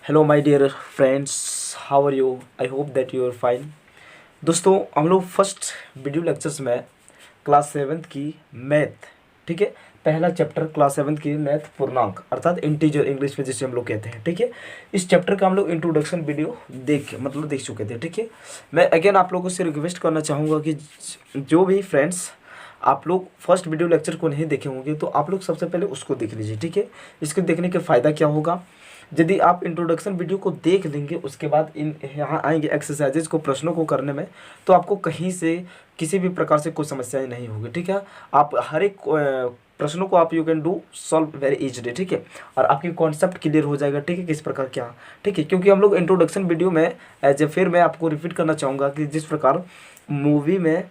Hello my dear friends, how are you? I hope that you are fine. दोस्तों, हम लोग first video lectures में class seventh की math, ठीक है, पहला चैप्टर क्लास सेवन्थ की मैथ पूर्णांक अर्थात इंटीजर इंग्लिश में जिसे हम लोग कहते हैं, ठीक है। इस चैप्टर का हम लोग इंट्रोडक्शन वीडियो देख चुके थे, ठीक है। मैं अगेन आप लोगों से रिक्वेस्ट करना चाहूँगा कि जो भी फ्रेंड्स आप लोग फर्स्ट वीडियो लेक्चर को नहीं देखे होंगे तो आप लोग सबसे पहले उसको देख लीजिए, ठीक है। इसके देखने के फ़ायदा क्या होगा, यदि आप इंट्रोडक्शन वीडियो को देख लेंगे उसके बाद इन यहाँ आएंगे एक्सरसाइजेज को, प्रश्नों को करने में, तो आपको कहीं से किसी भी प्रकार से कोई समस्याएं नहीं होगी, ठीक है। आप हर एक प्रश्नों को आप you can do solve very easily, ठीक है। और आपकी कॉन्सेप्ट क्लियर हो जाएगा, ठीक है, किस प्रकार क्या, ठीक है। क्योंकि हम लोग इंट्रोडक्शन वीडियो में एज ए फिर मैं आपको रिपीट करना चाहूँगा कि जिस प्रकार मूवी में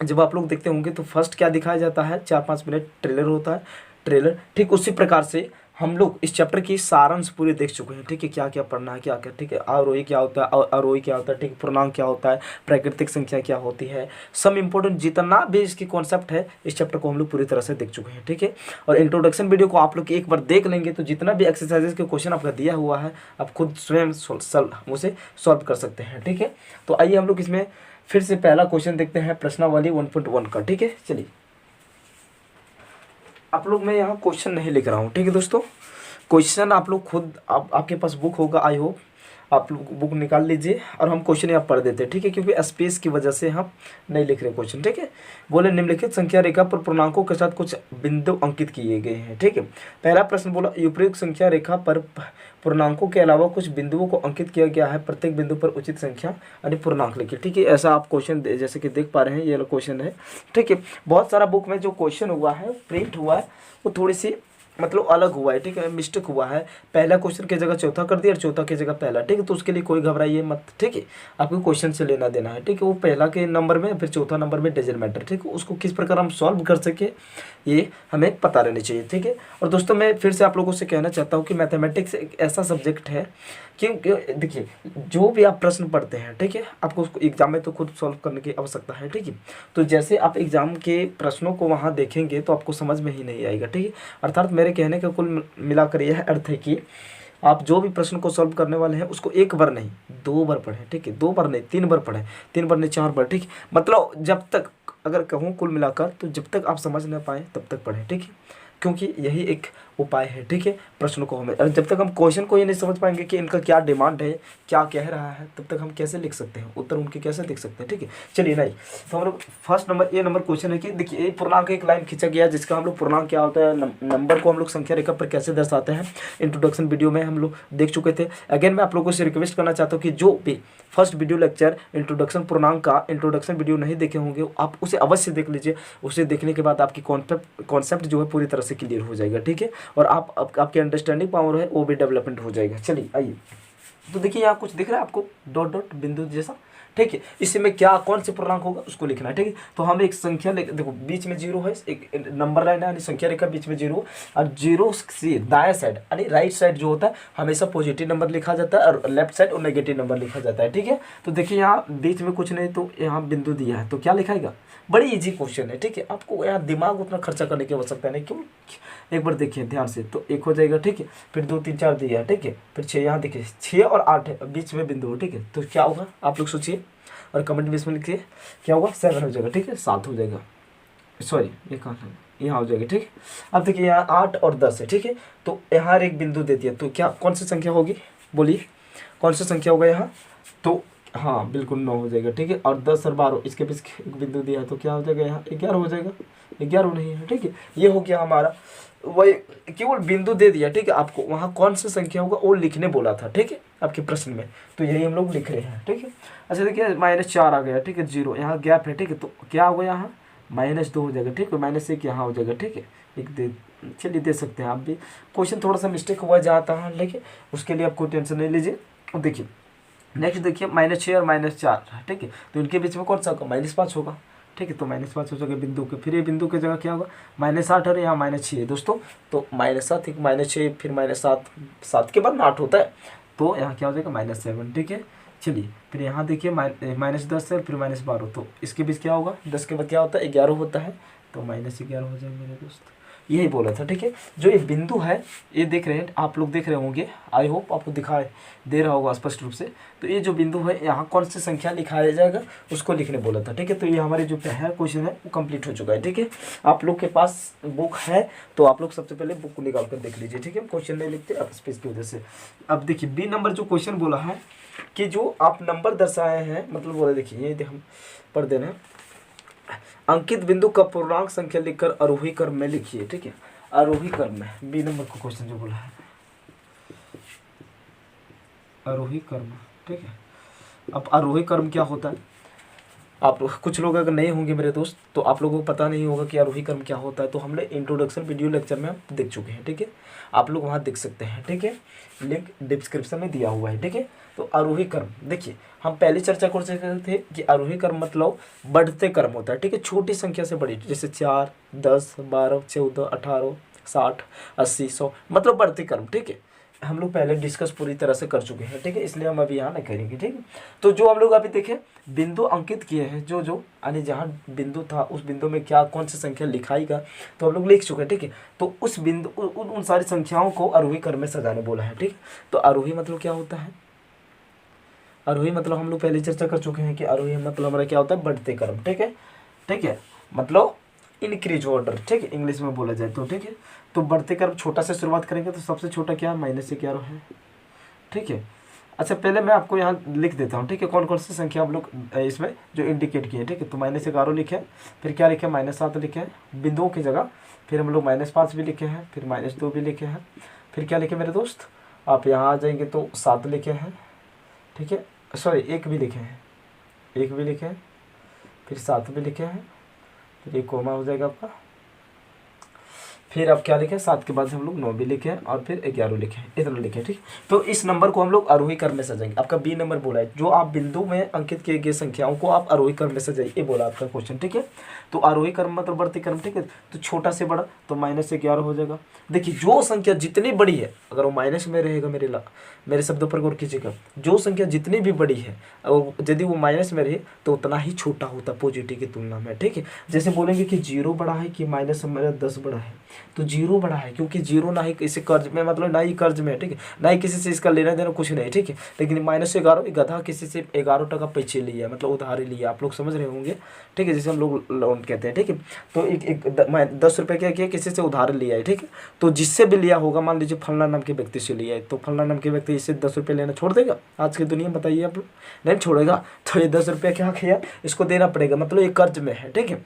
जब आप लोग देखते होंगे तो फर्स्ट क्या दिखाया जाता है, 4-5 मिनट ट्रेलर होता है, ट्रेलर, ठीक उसी प्रकार से हम लोग इस चैप्टर की सारांश पूरे देख चुके हैं, ठीक है। क्या क्या पढ़ना है, क्या क्या, ठीक है। आरोही क्या होता है, अवरोही क्या होता है, ठीक है। पूर्णांक क्या होता है, प्राकृतिक संख्या क्या होती है, सब इंपॉर्टेंट जितना भी इसकी कॉन्सेप्ट है इस चैप्टर को हम लोग पूरी तरह से देख चुके हैं, ठीक है। और इंट्रोडक्शन वीडियो को आप लोग एक बार देख लेंगे तो जितना भी एक्सरसाइजेज के क्वेश्चन आपका दिया हुआ है आप खुद स्वयं उसे सॉल्व कर सकते हैं, ठीक है। तो आइए हम लोग इसमें फिर से पहला क्वेश्चन देखते हैं प्रश्नावली 1.1 का, ठीक है। चलिए, आप लोग, मैं यहाँ क्वेश्चन नहीं लिख रहा हूँ, ठीक है दोस्तों। क्वेश्चन आप लोग खुद, आपके पास बुक होगा, आई होप आप लोग बुक निकाल लीजिए और हम क्वेश्चन यहाँ पढ़ देते हैं, ठीक है। क्योंकि स्पेस की वजह से हम नहीं लिख रहे क्वेश्चन, ठीक है। बोले निम्नलिखित संख्या रेखा पर पूर्णांकों के साथ कुछ बिंदु अंकित किए गए हैं, ठीक है। पहला प्रश्न बोला उपयुक्त संख्या रेखा पर पूर्णांकों के अलावा कुछ बिंदुओं को अंकित किया गया है, प्रत्येक बिंदु पर उचित संख्या यानी पूर्णांक लिखिए, ठीक है। ऐसा आप क्वेश्चन जैसे कि देख पा रहे हैं, ये क्वेश्चन है, ठीक है। बहुत सारा बुक में जो क्वेश्चन हुआ है, प्रिंट हुआ है, वो थोड़ी सी मतलब अलग हुआ है, ठीक है, मिस्टेक हुआ है। पहला क्वेश्चन की जगह चौथा कर दिया और चौथा की जगह पहला, ठीक है। तो उसके लिए कोई घबराइए मत, ठीक है। आपको क्वेश्चन से लेना देना है, ठीक है। वो पहला के नंबर में फिर चौथा नंबर में डजन मैटर, ठीक है। उसको किस प्रकार हम सॉल्व कर सके ये हमें पता रहनी चाहिए, ठीक है। और दोस्तों, मैं फिर से आप लोगों से कहना चाहता हूँ कि मैथमेटिक्स एक ऐसा सब्जेक्ट है कि देखिए, जो भी आप प्रश्न पढ़ते हैं, ठीक है, आपको उसको एग्जाम में तो खुद सॉल्व करने की आवश्यकता है, ठीक है। तो जैसे आप एग्जाम के प्रश्नों को वहाँ देखेंगे तो आपको समझ में ही नहीं आएगा, ठीक है। अर्थात मेरे कहने का कुल मिलाकर यह अर्थ है कि आप जो भी प्रश्न को सॉल्व करने वाले हैं उसको एक बार नहीं 2 बार पढ़ें, ठीक है। 2 बार नहीं 3 बार पढ़ें, 3 बार नहीं 4 बार, ठीक है। मतलब जब तक, अगर कहूँ कुल मिलाकर, तो जब तक आप समझ ना पाए तब तक पढ़ें, ठीक है। क्योंकि यही एक उपाय है, ठीक है, प्रश्न को हमें, और जब तक हम क्वेश्चन को ये नहीं समझ पाएंगे कि इनका क्या डिमांड है, क्या कह रहा है, तब तक हम कैसे लिख सकते हैं, उत्तर उनके कैसे लिख सकते हैं, ठीक है। चलिए, नहीं तो हम लोग first number A number question है कि देखिए, एक पूर्णांक एक लाइन खींचा गया जिसका हम लोग पूर्णांक क्या होता है, नंबर को हम लोग संख्या रेखा पर कैसे दर्शाते हैं, इंट्रोडक्शन वीडियो में हम लोग देख चुके थे। अगेन मैं आप लोगों से रिक्वेस्ट करना चाहता हूँ कि जो भी फर्स्ट वीडियो लेक्चर इंट्रोडक्शन पूर्णांक का इंट्रोडक्शन वीडियो नहीं देखे होंगे आप उसे अवश्य देख लीजिए। उसे देखने के बाद आपकी कॉन्सेप्ट जो है पूरी तरह से क्लियर हो जाएगा, ठीक है। और आपकी अंडरस्टैंडिंग पावर है वो भी डेवलपमेंट हो जाएगा। चलिए आइए, तो देखिए यहाँ कुछ दिख रहा है आपको, डॉट डॉट बिंदु जैसा, ठीक है। इसी में क्या कौन से पूर्णांक होगा उसको लिखना है, ठीक है। तो हम एक संख्या देखो, बीच में 0 है, एक नंबर लाइन है यानी संख्या रेखा, बीच में 0, और 0 से दाएं साइड यानी राइट साइड जो होता है हमेशा पॉजिटिव नंबर लिखा जाता है और लेफ्ट साइड और नेगेटिव नंबर लिखा जाता है, ठीक है। तो देखिए यहाँ बीच में कुछ नहीं, तो यहाँ बिंदु दिया है तो क्या लिखाएगा, बड़ी इजी क्वेश्चन है, ठीक है। आपको यहाँ दिमाग उतना खर्चा करने की आवश्यकता नहीं, क्यों, एक बार देखिए ध्यान से, तो 1 हो जाएगा, ठीक है। फिर 2 3 4 दिया है, ठीक है। फिर 6, यहाँ देखिए 6 और 8 है, बीच में बिंदु, ठीक है। तो क्या होगा आप लोग सोचिए और कमेंट में इसमें लिखिए, क्या होगा, 7 हो जाएगा, ठीक है, 7 हो जाएगा, सॉरी ये कहाँ है, यहाँ हो जाएगा, ठीक है। अब देखिए यहाँ 8 और 10 है, ठीक है। तो यहाँ एक बिंदु दे दिया, तो क्या कौन सी संख्या होगी, बोलिए कौन सी संख्या होगा यहाँ, तो हाँ बिल्कुल 9 हो जाएगा, ठीक है। और 10 और 12 इसके बीच एक बिंदु दिया है तो क्या हो जाएगा, यहाँ 11 हो जाएगा, 11 नहीं है, ठीक है। ये हो गया हमारा, वही केवल बिंदु दे दिया, ठीक है। आपको वहाँ कौन सी संख्या होगा वो लिखने बोला था, ठीक है, आपके प्रश्न में, तो यही हम लोग लिख रहे हैं, ठीक है। अच्छा देखिए -4 आ गया, ठीक है, 0 यहाँ गैप है, ठीक है। तो क्या होगा यहाँ -2 हो जाएगा, ठीक है, -1 यहाँ हो जाएगा, ठीक है, एक दे, चलिए दे सकते हैं आप भी। क्वेश्चन थोड़ा सा मिस्टेक हुआ जाता है लेकिन उसके लिए आपको टेंशन नहीं लीजिए। देखिए नेक्स्ट देखिए -6 और -4, ठीक है। तो इनके बीच में कौन सा होगा, -5 होगा, ठीक है। तो -5 हो जाएगा बिंदु के, फिर ये बिंदु की जगह क्या होगा, -8 और यहाँ -6 है दोस्तों। तो -7 एक -6 फिर -7, 7 के बाद 8 होता है, तो यहाँ क्या हो जाएगा -7, ठीक है। चलिए फिर यहाँ देखिए -10 है फिर -12, तो इसके बीच क्या होगा, 10 के बाद क्या होता है 11 होता है, तो -11 हो जाएगा मेरे दोस्त। यही बोला था, ठीक है। जो ये बिंदु है, ये देख रहे हैं आप लोग, देख रहे होंगे, आई होप आपको दिखाई दे रहा होगा स्पष्ट रूप से। तो ये जो बिंदु है, यहाँ कौन सी संख्या लिखाया जाएगा उसको लिखने बोला था, ठीक है। तो ये हमारे जो पहला क्वेश्चन है वो कंप्लीट हो चुका है, ठीक है। आप लोग के पास बुक है तो आप लोग सबसे पहले बुक को निकाल कर देख लीजिए, ठीक है। क्वेश्चन नहीं लिखते अब स्पेस की वजह से। अब देखिए बी नंबर जो क्वेश्चन बोला है कि जो आप नंबर दर्शाए हैं, मतलब बोला, देखिए ये हम पढ़ दे रहे हैं, अंकित बिंदु का पूर्णांक संख्या लिखकर आरोही क्रम में लिखिए, ठीक है। आरोही क्रम में बी नंबर को क्वेश्चन जो बोला है, आरोही क्रम, ठीक है। अब आरोही क्रम क्या होता है, आप कुछ लोग अगर नहीं होंगे मेरे दोस्त तो आप लोगों को पता नहीं होगा कि आरोही क्रम क्या होता है। तो हमने इंट्रोडक्शन वीडियो लेक्चर में हम देख चुके हैं, ठीक है। आप लोग वहाँ देख सकते हैं, ठीक है। लिंक डिस्क्रिप्शन में दिया हुआ है, ठीक है। तो आरोही क्रम, देखिए हम पहले चर्चा कर चुके थे कि आरोही क्रम मतलब बढ़ते क्रम होता है, ठीक है। छोटी संख्या से बड़ी, जैसे 4, 10, 12, 14, 18, 60, 80, 100, मतलब बढ़ते क्रम, ठीक है। हम लोग पहले डिस्कस पूरी तरह से कर चुके हैं, ठीक है। इसलिए हम अभी यहाँ नहीं करेंगे, ठीक है। तो जो हम लोग अभी देखें बिंदु अंकित किए हैं, जो जो यानी जहाँ बिंदु था उस बिंदु में क्या कौन सी संख्या लिखाएगा, तो हम लोग लिख चुके हैं, ठीक है। तो उस बिंदु उन सारी संख्याओं को आरोही क्रम में सजाने बोला है, ठीक। तो आरोही मतलब क्या होता है, आरोही मतलब हम लोग पहले चर्चा कर चुके हैं कि आरोही मतलब हमारा क्या होता है, बढ़ते क्रम, ठीक है, ठीक है। मतलब इंक्रीज ऑर्डर, ठीक है, इंग्लिश में बोला जाए तो, ठीक है। तो बढ़ते क्रम छोटा से शुरुआत करेंगे तो सबसे छोटा क्या है, -11 है, ठीक है। अच्छा पहले मैं आपको यहाँ लिख देता हूँ, ठीक है, कौन कौन सी संख्या हम लोग इसमें जो इंडिकेट किए, ठीक है। तो -11 लिखे, फिर क्या लिखे, -7 लिखे हैं बिंदुओं की जगह, फिर हम लोग -5 भी लिखे हैं, फिर -2 भी लिखे हैं, फिर क्या लिखे मेरे दोस्त, आप यहाँ आ जाएंगे तो 7 लिखे हैं, ठीक है, सॉरी 1 भी लिखे हैं, 1 भी लिखे हैं, फिर 7 भी लिखे हैं, फिर एक कोमा हो जाएगा आपका, फिर अब क्या लिखे, 7 के बाद हम लोग 9 भी लिखे हैं और फिर 11 लिखे हैं, इतना लिखे, ठीक। तो इस नंबर को हम लोग आरोही क्रम में सजाएंगे। आपका बी नंबर बोला है जो आप बिंदु में अंकित किए गए संख्याओं को आप आरोही क्रम में सजाइए, ये बोला आपका क्वेश्चन, ठीक है। तो आरोही क्रम मतलब बढ़ती क्रम, ठीक है। तो छोटा से बड़ा तो -11 हो जाएगा। देखिए जो संख्या जितनी बड़ी है, अगर वो माइनस में रहेगा, मेरे शब्दों पर गौर कीजिएगा, जो संख्या जितनी भी बड़ी है और यदि वो माइनस में रहे तो उतना ही छोटा होता पॉजिटिव की तुलना में, ठीक है। जैसे बोलेंगे कि 0 बड़ा है कि -10 बड़ा है, तो 0 बड़ा है क्योंकि 0 ना ही किसी कर्ज में, मतलब ना ही कर्ज में है, ठीक है, ना ही किसी से इसका लेना देना कुछ नहीं, ठीक है। लेकिन -11 गधा किसी से 11 टका पैसे लिया, मतलब उधारी लिया, आप लोग समझ रहे होंगे, ठीक है, जैसे हम लोग लोन कहते हैं, ठीक है। तो एक 10 रुपये क्या किया, किसी से उधार लिया है, ठीक है। तो जिससे भी लिया होगा, मान लीजिए फलना नाम के व्यक्ति से लिया है, तो फलना नाम के व्यक्ति इससे 10 रुपये लेना छोड़ देगा आज की दुनिया में, बताइए आप लोग, नहीं छोड़ेगा। तो ये 10 रुपये क्या किया, इसको देना पड़ेगा, मतलब ये कर्ज में है, ठीक है।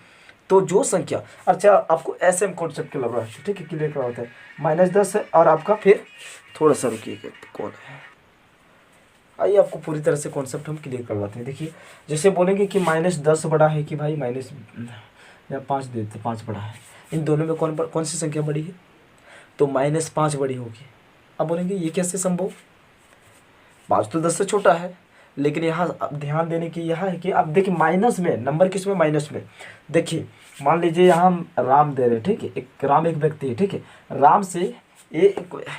तो जो संख्या, अच्छा आपको SM कॉन्सेप्ट के लग रहा है, ठीक है, क्लियर करा होता है, -10 है और आपका, फिर थोड़ा सा रुकिएगा, कौन है, आइए आपको पूरी तरह से कॉन्सेप्ट हम क्लियर करवाते हैं। देखिए जैसे बोलेंगे कि -10 बड़ा है कि भाई माइनस या 5 देते, 5 बड़ा है, इन दोनों में कौन सी संख्या बड़ी है, तो -5 बड़ी होगी। अब बोलेंगे ये कैसे संभव, 5 तो 10 से छोटा है, लेकिन यहाँ अब ध्यान देने की यह है कि अब देखिए माइनस में, नंबर किस में, माइनस में। देखिए मान लीजिए यहाँ हम राम दे रहे हैं, ठीक है, एक राम एक व्यक्ति है, ठीक है। राम से ये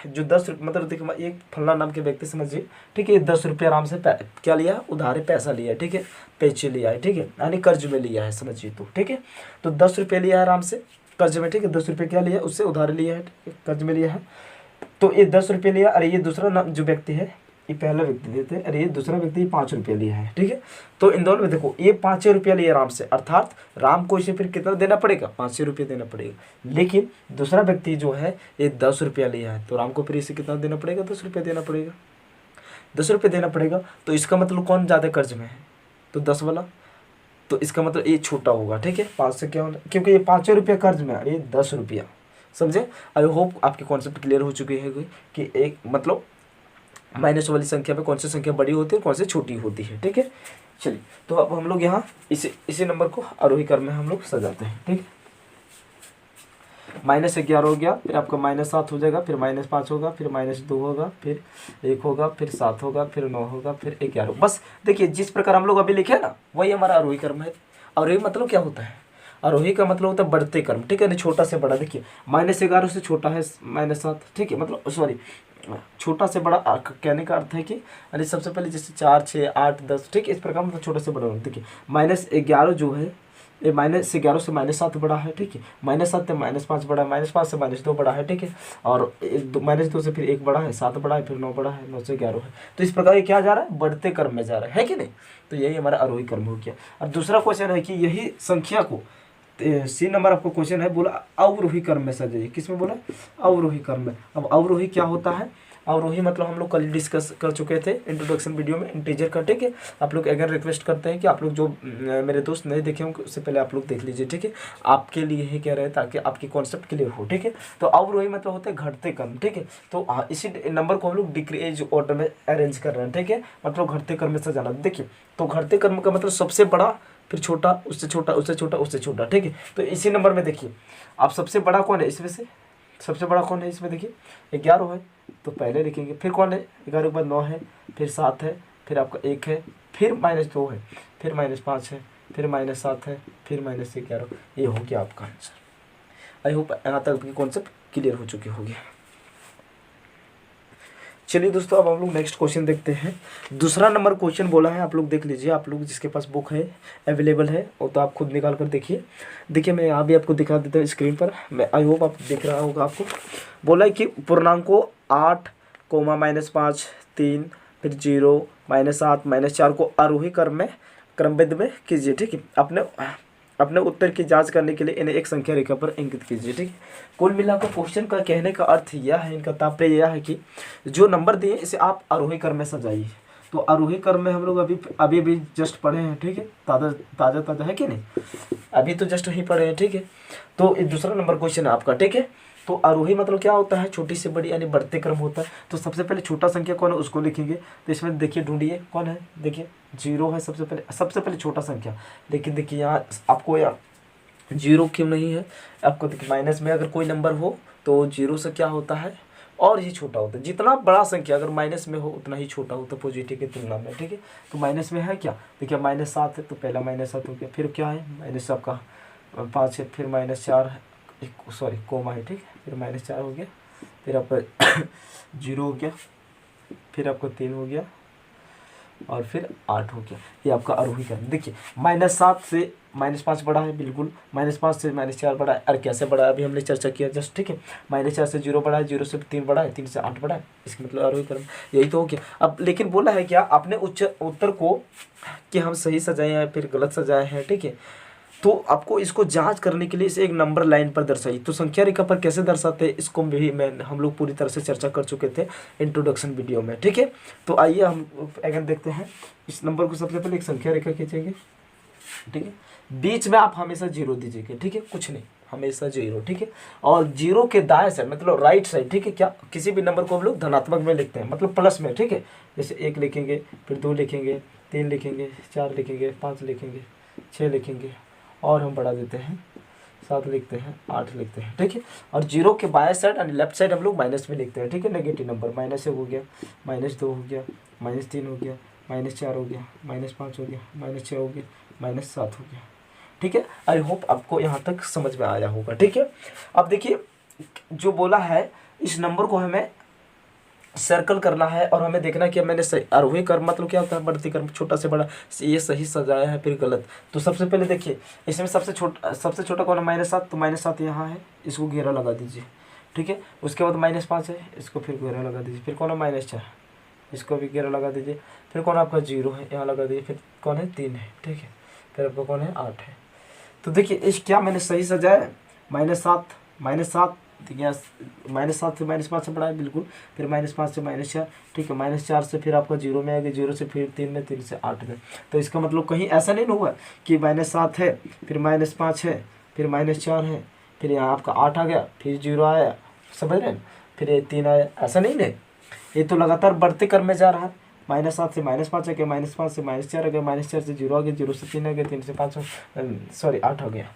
जो 10 मतलब देखिए एक फलना नाम के व्यक्ति समझिए, ठीक है, 10 रुपये राम से क्या लिया, उधारे पैसा लिया है, ठीक है, पैसे लिया है, ठीक है, यानी कर्ज में लिया है समझिए, तो ठीक है। तो 10 रुपये लिया है राम से कर्ज में, ठीक है, 10 रुपये क्या लिया, उससे उधार लिया है, कर्ज में लिया है। तो ये 10 रुपये लिया, अरे ये दूसरा नाम जो व्यक्ति है, ये पहला व्यक्ति देते हैं, अरे ये दूसरा व्यक्ति 5 रुपये लिया है, ठीक है। तो इन दोनों में देखो ये 5 रुपया लिया राम से, अर्थात राम को इसे फिर कितना देना पड़ेगा, 5 रुपये देना पड़ेगा। लेकिन दूसरा व्यक्ति जो है ये 10 रुपया लिया है, तो राम को फिर इसे कितना देना पड़ेगा, 10 रुपये देना पड़ेगा, 10 रुपये देना पड़ेगा। तो इसका मतलब कौन ज़्यादा कर्ज में है, तो 10 वाला, तो इसका मतलब ये छोटा होगा, ठीक है। 5 से क्या होगा, क्योंकि ये 5 रुपया कर्ज में है, ये 10 रुपया, समझे। आई होप आपके कॉन्सेप्ट क्लियर हो चुके हैं कि एक मतलब माइनस वाली संख्या में कौन सी संख्या बड़ी होती है, कौन सी छोटी होती है, ठीक है। चलिए तो अब हम लोग यहाँ इसी नंबर को आरोही क्रम में हम लोग सजाते हैं, ठीक है। -11 हो गया, फिर आपका -7 हो जाएगा, फिर -5 होगा, फिर -2 होगा, फिर 1 होगा, फिर 7 होगा, फिर 9 होगा, फिर 11। बस देखिए जिस प्रकार हम लोग अभी लिखे हैं ना, वही हमारा आरोही क्रम है। आरोही मतलब क्या होता है, आरोही का मतलब होता है बढ़ते क्रम, ठीक है ना, छोटा से बड़ा। देखिए -11 से छोटा है -7, ठीक है, मतलब सॉरी छोटा से बड़ा कहने का अर्थ है कि अरे सबसे पहले जैसे 4, 6, 8, 10, ठीक है, इस प्रकार मतलब छोटा से बड़ा। देखिए -11 जो है ये -11 से -7 बड़ा है, ठीक है। -7 से -5 बड़ा है, -5 से -2 बड़ा है, ठीक है। और -2 से फिर 1 बड़ा है, 7 बड़ा है, फिर 9 बड़ा है, 9 से 11 है। तो इस प्रकार ये क्या जा रहा है, बढ़ते क्रम में जा रहा है कि नहीं। तो यही हमारा आरोही क्रम हो गया। और दूसरा क्वेश्चन है कि यही संख्या को सी नंबर आपको क्वेश्चन है, बोला अवरोही क्रम में सजाइए। किस में बोला, अवरोही क्रम में। अब अवरोही क्या होता है, अवरोही मतलब हम लोग कल डिस्कस कर चुके थे इंट्रोडक्शन वीडियो में इंटीजर का, ठीक है। आप लोग अगर रिक्वेस्ट करते हैं कि आप लोग जो मेरे दोस्त नहीं देखे होंगे उससे पहले आप लोग देख लीजिए, ठीक है। आपके लिए ही कह रहे हैं ताकि आपकी कॉन्सेप्ट क्लियर हो, ठीक है। तो अवरोही मतलब होते हैं घटते क्रम, ठीक है। तो इसी नंबर को हम लोग डिक्रीज ऑर्डर में अरेंज कर रहे हैं, ठीक है। मतलब घटते क्रम में सजाना। देखिए तो घटते क्रम का मतलब सबसे बड़ा, फिर छोटा, उससे छोटा, उससे छोटा, उससे छोटा, ठीक है। तो इसी नंबर में देखिए आप सबसे बड़ा कौन है इसमें से, सबसे बड़ा कौन है इसमें, देखिए 11 है तो पहले लिखेंगे। फिर कौन है, 11 के बाद 9 है, फिर 7 है, फिर आपका 1 है, फिर -2 है, फिर -5 है, फिर -7 है, फिर -11। ये हो गया आपका आंसर। आई होप यहाँ तक आपकी कॉन्सेप्ट क्लियर हो चुकी होगी। चलिए दोस्तों अब हम लोग नेक्स्ट क्वेश्चन देखते हैं। दूसरा नंबर क्वेश्चन बोला है, आप लोग देख लीजिए, आप लोग जिसके पास बुक है अवेलेबल है वो तो आप खुद निकाल कर देखिए। देखिए मैं यहाँ भी आपको दिखा देता हूँ स्क्रीन पर, मैं आई होप आप दिख रहा होगा आपको। बोला है कि पूर्णांकों 8, -5, 3, फिर 0, -7, -4 को आरोही क्रम में क्रमबद्ध में कीजिए, ठीक है। अपने उत्तर की जांच करने के लिए इन्हें एक संख्या रेखा पर इंगित कीजिए, ठीक है। कुल मिलाकर क्वेश्चन का कहने का अर्थ यह है, इनका तात्पर्य यह है कि जो नंबर दिए इसे आप आरोही क्रम में सजाइए। तो आरोही क्रम में हम लोग अभी भी जस्ट पढ़े हैं, ठीक है। ताज़ा है कि नहीं, अभी तो जस्ट ही पढ़े हैं, ठीक है। तो ये दूसरा नंबर क्वेश्चन है आपका, ठीक है। तो आरोही मतलब क्या होता है, छोटी से बड़ी यानी बढ़ते क्रम होता है। तो सबसे पहले छोटा संख्या कौन है उसको लिखेंगे। तो इसमें देखिए ढूंढिए कौन है, देखिए 0 है सबसे पहले छोटा संख्या। लेकिन देखिए यहाँ आपको यहाँ 0 क्यों नहीं है, आपको देखिए माइनस में अगर कोई नंबर हो तो 0 से क्या होता है और ही छोटा होता है। जितना बड़ा संख्या अगर माइनस में हो उतना ही छोटा होता है पॉजिटिव की तुलना में, ठीक है। तो माइनस में है क्या, देखिए -7 है तो पहला -7 हो गया। फिर क्या है, माइनस आपका 5 है, फिर -4 है, सॉरी कोमा है, ठीक है। फिर -4 हो गया, फिर आपका 0 हो गया, फिर आपका 3 हो गया और फिर 8 हो गया। ये आपका आरोही क्रम। देखिए -7 से -5 बड़ा है, बिल्कुल। -5 से -4 बड़ा है। और कैसे बड़ा है अभी हमने चर्चा किया जस्ट, ठीक है। -4 से 0 बड़ा है, 0 से 3 बड़ा है, 3 से 8 बड़ा है। इसका मतलब आरोही क्रम यही तो हो गया। अब लेकिन बोला है क्या आपने उत्तर को कि हम सही सजाए हैं फिर गलत सजाए हैं, ठीक है। तो आपको इसको जांच करने के लिए इसे एक नंबर लाइन पर दर्शाइए। तो संख्या रेखा पर कैसे दर्शाते हैं इसको भी हम लोग पूरी तरह से चर्चा कर चुके थे इंट्रोडक्शन वीडियो में, ठीक है। तो आइए हम अगर देखते हैं इस नंबर को सबसे पहले एक संख्या रेखा खींचेंगे, ठीक है। बीच में आप हमेशा 0 दीजिएगा, ठीक है, कुछ नहीं, हमेशा 0, ठीक है। और 0 के दाएं साइड मतलब राइट साइड, ठीक है। क्या किसी भी नंबर को हम लोग धनात्मक में लिखते हैं, मतलब प्लस में, ठीक है। जैसे 1 लिखेंगे, फिर 2 लिखेंगे, 3 लिखेंगे, 4 लिखेंगे, 5 लिखेंगे, 6 लिखेंगे और हम बढ़ा देते हैं, 7 लिखते हैं, 8 लिखते हैं, ठीक है। और 0 के बाएं साइड यानी लेफ्ट साइड हम लोग माइनस में लिखते हैं, ठीक है। नेगेटिव नंबर -1 हो गया, -2 हो गया, -3 हो गया, -4 हो गया, -5 हो गया, -6 हो गया, -7 हो गया, ठीक है। आई होप आपको यहाँ तक समझ में आया होगा, ठीक है। अब देखिए जो बोला है इस नंबर को हमें सर्कल करना है और हमें देखना है कि मैंने सही आरोही क्रम मतलब क्या होता है, बढ़ती क्रम, छोटा से बड़ा, ये सही सजाया है फिर गलत। तो सबसे पहले देखिए इसमें सबसे छोटा कौन है, -7। तो -7 यहाँ है, इसको घेरा लगा दीजिए, ठीक है। उसके बाद -5 है, इसको फिर घेरा लगा दीजिए। फिर कौन है -4, इसको भी घेरा लगा दीजिए। फिर कौन आपका 0 है, यहाँ लगा दीजिए। फिर कौन है 3 है, ठीक है। फिर आपका कौन है 8 है। तो देखिए इस क्या मैंने सही सजाया, -7 देखिए -7 से -5 से बड़ा है, बिल्कुल। फिर -5 से -4, ठीक है। -4 से फिर आपका 0 में आ गया, 0 से फिर 3 में, 3 से 8 में। तो इसका मतलब कहीं ऐसा नहीं हुआ कि -7 है, फिर -5 है, फिर -4 है, फिर यहाँ आपका 8 आ गया, फिर 0 आया, समझ रहे हैं, फिर ये 3 आया, ऐसा नहीं है। ये तो लगातार बढ़ते क्रम में जा रहा है। -7 से -5 आ गया, -5 से -4 आ गया, -4 से 0 आ गया, 0 से 3 आ गया, 3 से 5 सॉरी 8 हो गया।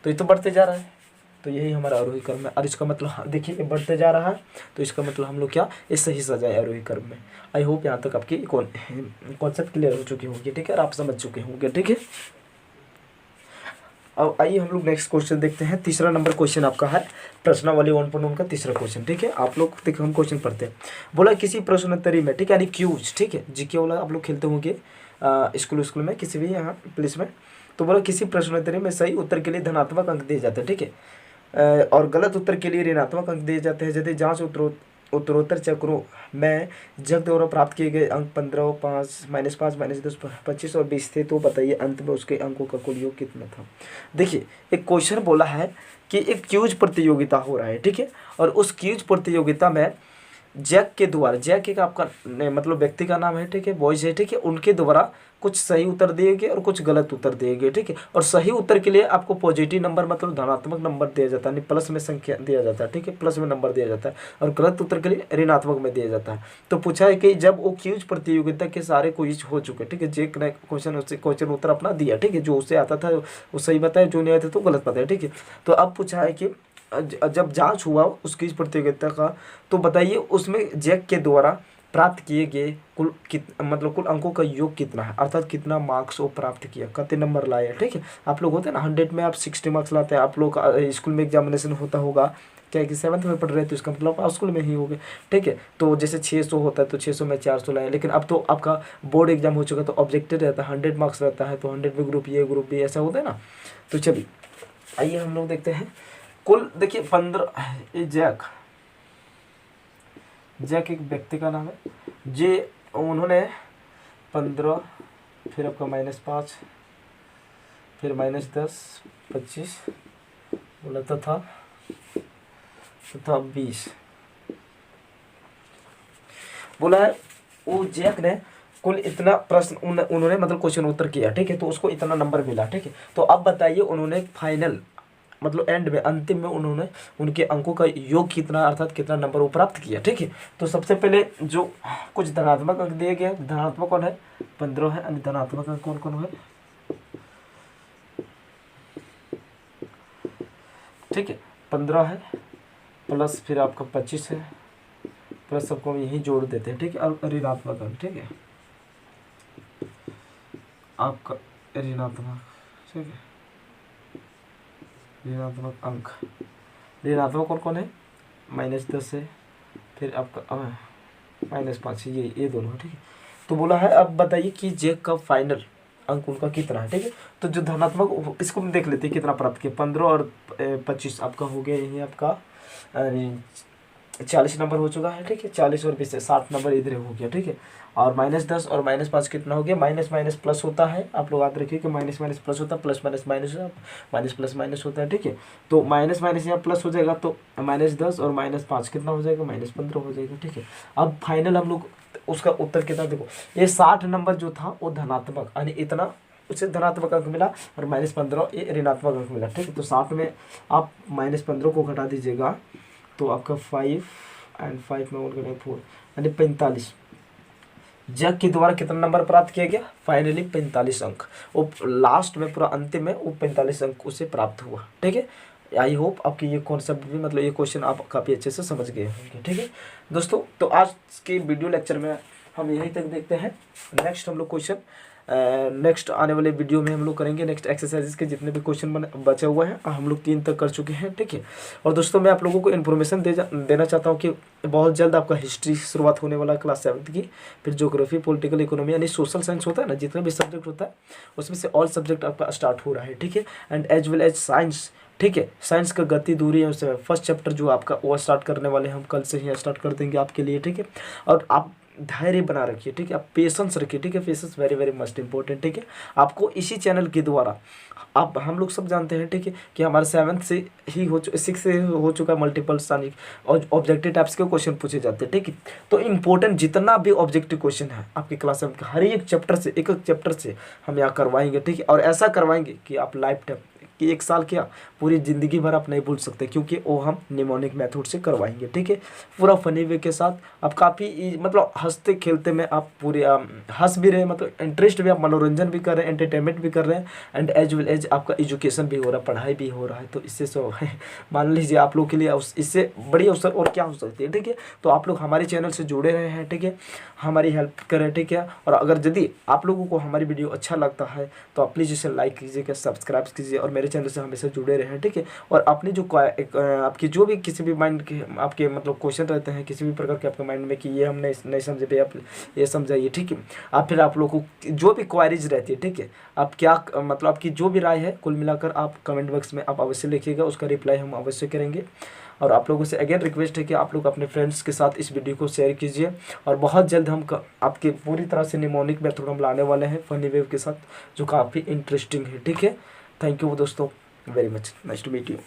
तो ये तो बढ़ते जा रहा है। तो यही हमारा आरोही क्रम है। और इसका मतलब देखिए ये बढ़ते जा रहा है, तो इसका मतलब हम लोग क्या इस सही सजाए आरोही क्रम में। आई होप यहाँ तक आपकी कॉन्सेप्ट क्लियर हो चुकी होगी, ठीक है, और आप समझ चुके होंगे, ठीक है। अब आइए हम लोग नेक्स्ट क्वेश्चन देखते हैं। तीसरा नंबर क्वेश्चन आपका है प्रश्नावली 1.1 का तीसरा क्वेश्चन, ठीक है। आप लोग देखो हम क्वेश्चन पढ़ते हैं। बोला किसी प्रश्नोत्तरी में, ठीक है, यानी क्यूज, ठीक है, जीके वाला आप लोग खेलते होंगे स्कूल में किसी भी यहाँ प्लेस में। तो बोला किसी प्रश्नोत्तरी में सही उत्तर के लिए धनात्मक अंक दिए जाते हैं, ठीक है, और गलत उत्तर के लिए ऋणात्मक अंक दिए जाते हैं। यदि जांच उत्तरोत्तर चक्रों में जग द्वारा प्राप्त किए गए अंक 15, 5, -5, -10, 25 और 20 थे, तो बताइए अंत में उसके अंकों का कुल योग कितना था। देखिए एक क्वेश्चन बोला है कि एक क्यूज प्रतियोगिता हो रहा है, ठीक है, और उस क्यूज प्रतियोगिता में जैक के द्वारा, जैक एक आपका मतलब व्यक्ति का नाम है, ठीक है, बॉयज है, ठीक है, उनके द्वारा कुछ सही उत्तर दिए गए और कुछ गलत उत्तर दिए गए, ठीक है, और सही उत्तर के लिए आपको पॉजिटिव नंबर मतलब धनात्मक नंबर दिया जाता है, यानी प्लस में संख्या दिया जाता है, ठीक है, प्लस में नंबर दिया जाता है, और गलत उत्तर के लिए ऋणात्मक में दिया जाता है। तो पूछा है कि जब वो क्यूज प्रतियोगिता के सारे क्विज हो चुके, ठीक है, जैक ने क्वेश्चन उत्तर अपना दिया, ठीक है, जो उसे आता था वो सही बताया, जो नहीं आता तो गलत बताया, ठीक है। तो अब पूछा है कि जब जांच हुआ उस क्विज प्रतियोगिता का, तो बताइए उसमें जैक के द्वारा प्राप्त किए गए कुल कुल अंकों का योग कितना है, अर्थात कितना मार्क्स वो प्राप्त किया, कितने नंबर लाए, ठीक है। आप लोग होते हैं ना 100 में आप 60 मार्क्स लाते हैं, आप लोग स्कूल में एग्जामिनेशन होता होगा, क्या कि 7th में पढ़ रहे थे, इसका मतलब आप स्कूल में ही होंगे, ठीक है। तो जैसे 600 होता है तो 600 में 400 लाए, लेकिन अब तो आपका बोर्ड एग्जाम हो चुका, तो ऑब्जेक्टिव रहता है 100 मार्क्स रहता है, तो 100 में ग्रुप ए ग्रुप बी ऐसा होता है ना। तो चलिए आइए हम लोग देखते हैं कुल। देखिए 15 जैक एक व्यक्ति का नाम है, जे उन्होंने 15 फिर आपका -5 फिर -10 25 बोला तथा 20 बोला है। वो जैक ने कुल इतना प्रश्न उन्होंने मतलब क्वेश्चन उत्तर किया, ठीक है, तो उसको इतना नंबर मिला, ठीक है। तो अब बताइए उन्होंने फाइनल मतलब एंड में अंतिम में उन्होंने उनके अंकों का योग कितना अर्थात कितना नंबर वो प्राप्त किया, ठीक है। तो सबसे पहले जो कुछ धनात्मक अंक दिए गए, धनात्मक कौन है 15 है, अन्य धनात्मक अंक कौन कौन है, ठीक है, 15 है प्लस फिर आपका 25 है प्लस सबको हम यही जोड़ देते हैं, ठीक है, और ऋणात्मक अंक, ठीक है, आपका ऋणात्मक, ठीक है, ऋणात्मक अंक, ऋणात्मक कौन कौन है -10 है फिर आपका -5 है, ये दोनों है, ठीक है। तो बोला है अब बताइए कि जैक का फाइनल अंक उनका कितना है, ठीक है। तो जो धनात्मक इसको हम देख लेते हैं कितना प्राप्त किया, 15 और 25 आपका हो गया, यही आपका 40 नंबर हो चुका है, ठीक है, 40 और 20 60 नंबर इधर हो गया, ठीक है। और -10 और -5 कितना हो गया, माइनस माइनस प्लस होता है, आप लोग याद रखिए कि माइनस माइनस प्लस होता है, plus minus minus minus plus minus होता है, ठीक है। तो माइनस माइनस यहाँ प्लस हो जाएगा, तो -10 और -5 कितना हो जाएगा, -15 हो जाएगा, ठीक है। अब फाइनल हम लोग उसका उत्तर कितना, देखो ये 60 नंबर जो था वो धनात्मक, यानी इतना उसे धनात्मक अंक मिला और -15 ये ऋणात्मक अंक मिला, ठीक है। तो 60 में आप -15 को घटा दीजिएगा तो आपका 5 और 5 में 1 करें 4 यानी 45। जग के द्वारा कितना नंबर प्राप्त किया गया, फाइनली 45 अंक, वो लास्ट में पूरा अंतिम में वो 45 अंक उसे प्राप्त हुआ, ठीक है। आई होप आपकी ये कॉन्सेप्ट भी मतलब ये क्वेश्चन आप काफ़ी अच्छे से समझ गए होंगे, ठीक है दोस्तों। तो आज के वीडियो लेक्चर में हम यहीं तक देखते हैं, नेक्स्ट हम लोग क्वेश्चन नेक्स्ट आने वाले वीडियो में हम लोग करेंगे। नेक्स्ट एक्सरसाइजेस के जितने भी क्वेश्चन बचे हुए हैं हम लोग 3 तक कर चुके हैं, ठीक है। और दोस्तों मैं आप लोगों को इन्फॉर्मेशन देना चाहता हूँ कि बहुत जल्द आपका हिस्ट्री शुरुआत होने वाला क्लास 7th की, फिर ज्योग्राफी, पॉलिटिकल इकोनॉमी यानी सोशल साइंस होता है ना, जितने भी सब्जेक्ट होता है उसमें से ऑल सब्जेक्ट आपका स्टार्ट हो रहा है, ठीक है। And as well as science, ठीक है, साइंस का गति दूरी है उससे फर्स्ट चैप्टर जो आपका वो स्टार्ट करने वाले हम कल से ही स्टार्ट कर देंगे आपके लिए, ठीक है। और आप धैर्य बना रखिए, ठीक है, आप पेशेंस रखिए, ठीक है, patience very very must important, ठीक है। आपको इसी चैनल के द्वारा आप हम लोग सब जानते हैं, ठीक है, कि हमारे 7th से ही 6 से हो चुका है मल्टीपल सानी और ऑब्जेक्टिव टाइप्स के क्वेश्चन पूछे जाते हैं, ठीक है। तो इंपॉर्टेंट जितना भी ऑब्जेक्टिव क्वेश्चन है आपकी क्लास 7 का हर एक चैप्टर से एक चैप्टर से हम यहाँ करवाएंगे, ठीक है। और ऐसा करवाएंगे कि आप लाइफ टाइम कि 1 साल क्या पूरी ज़िंदगी भर आप नहीं भूल सकते, क्योंकि वो हम निमोनिक मेथड से करवाएंगे, ठीक है। पूरा फनी वे के साथ आप काफ़ी मतलब हंसते खेलते में आप पूरे हंस भी रहे, मतलब इंटरेस्ट भी, आप मनोरंजन भी कर रहे हैं, एंटरटेनमेंट भी कर रहे हैं, एंड एज वेल एज आपका एजुकेशन भी हो रहा है, पढ़ाई भी हो रहा है। तो इससे सो मान लीजिए आप लोग के लिए इससे बड़ी अवसर और क्या हो सकती है, ठीक है। तो आप लोग हमारे चैनल से जुड़े रहे हैं, ठीक है, हमारी हेल्प करें, ठीक है। और अगर यदि आप लोगों को हमारी वीडियो अच्छा लगता है तो आप प्लीज़ इसे लाइक कीजिएगा, सब्सक्राइब कीजिए और मेरे मेरे चैनल से हमेशा जुड़े रहें, ठीक है। और अपनी जो आपकी जो भी किसी भी माइंड के आपके मतलब क्वेश्चन रहते हैं किसी भी प्रकार के आपके माइंड में कि ये हम नहीं समझे भैया, आप ये समझाइए, ठीक है। आप फिर आप लोगों को जो भी क्वारीज रहती है, ठीक है, आप क्या मतलब आपकी जो भी राय है कुल मिलाकर आप कमेंट बॉक्स में आप अवश्य लिखिएगा, उसका रिप्लाई हम अवश्य करेंगे। और आप लोगों से अगेन रिक्वेस्ट है कि आप लोग अपने फ्रेंड्स के साथ इस वीडियो को शेयर कीजिए। और बहुत जल्द हम आपके पूरी तरह से निमोनिक मेथड हम लाने वाले हैं फनी वेव के साथ, जो काफ़ी इंटरेस्टिंग है, ठीक है। थैंक यू दोस्तों, very much, nice to meet you.